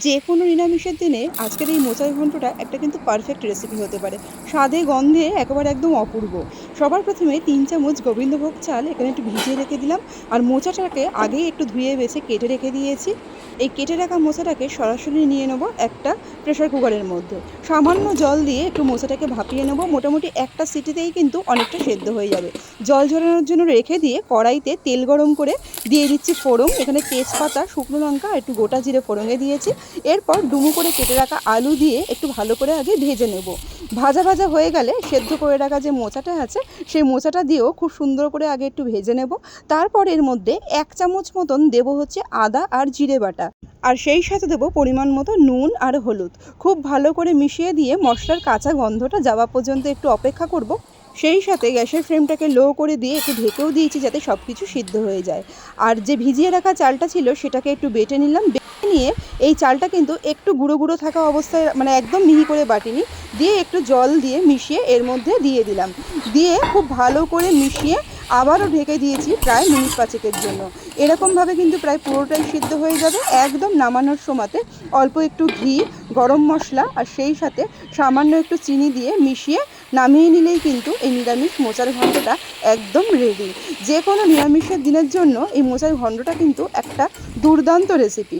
যে কোনো নিরামিষের দিনে আজকের এই মোচার ঘন্টটা একটা কিন্তু পারফেক্ট রেসিপি হতে পারে। স্বাদে গন্ধে একেবারে একদম অপূর্ব। সবার প্রথমে ৩ চামচ গোবিন্দভোগ চাল এখানে একটু ভিজিয়ে রেখে দিলাম। আর মোচাটাকে আগেই একটু ধুয়ে বেছে কেটে রেখে দিয়েছি। এই কেটে রাখা মোচাটাকে সরাসরি নিয়ে নেব একটা প্রেসার কুকারের মধ্যে। সামান্য জল দিয়ে একটু মোচাটাকে ভাপিয়ে নেব। মোটামুটি একটা সিটিতেই কিন্তু অনেকটা সেদ্ধ হয়ে যাবে। জল ঝরানোর জন্য রেখে দিয়ে কড়াইতে তেল গরম করে দিয়ে দিচ্ছি ফোড়ন। এখানে তেজপাতা, শুকনো লঙ্কা, একটু গোটা জিরে ফোড়নে দিয়েছি। এরপর ডুমো করে কেটে রাখা আলু দিয়ে একটু ভালো করে আগে ভেজে নেব। ভাজা ভাজা হয়ে গেলে সেদ্ধ করে রাখা যে মোচাটা আছে সেই মোচাটা দিয়েও খুব সুন্দর করে আগে একটু ভেজে নেব। তারপর এর মধ্যে ১ চামচ মতন দেব হচ্ছে আদা আর জিরে বাটা। আর সেই সাথে দেবো পরিমাণ মতো নুন আর হলুদ। খুব ভালো করে মিশিয়ে দিয়ে মশলার কাঁচা গন্ধটা যাওয়া পর্যন্ত একটু অপেক্ষা করব। সেই সাথে গ্যাসের ফ্লেমটাকে লো করে দিয়ে একটু ঢেকেও দিয়েছি যাতে সব কিছু সিদ্ধ হয়ে যায়। আর যে ভিজিয়ে রাখা চালটা ছিল সেটাকে একটু বেটে নিলাম। বেটে নিয়ে এই চালটা কিন্তু একটু গুঁড়ো গুঁড়ো থাকা অবস্থায়, মানে একদম মিহি করে বাটিনি, দিয়ে একটু জল দিয়ে মিশিয়ে এর মধ্যে দিয়ে দিলাম। দিয়ে খুব ভালো করে মিশিয়ে আবারও ঢেকে দিয়েছি প্রায় মিনিট ৫-এর জন্য। এরকমভাবে কিন্তু প্রায় পুরোটাই সিদ্ধ হয়ে যাবে। একদম নামানোর সময়তে অল্প একটু ঘি, গরম মশলা আর সেই সাথে সামান্য একটু চিনি দিয়ে মিশিয়ে নামিয়ে নিলেই কিন্তু এই নিরামিষ মোচার ঘন্টটা একদম রেডি। যে কোনো নিরামিষের দিনের জন্য এই মোচার ঘন্টটা কিন্তু একটা দুর্দান্ত রেসিপি।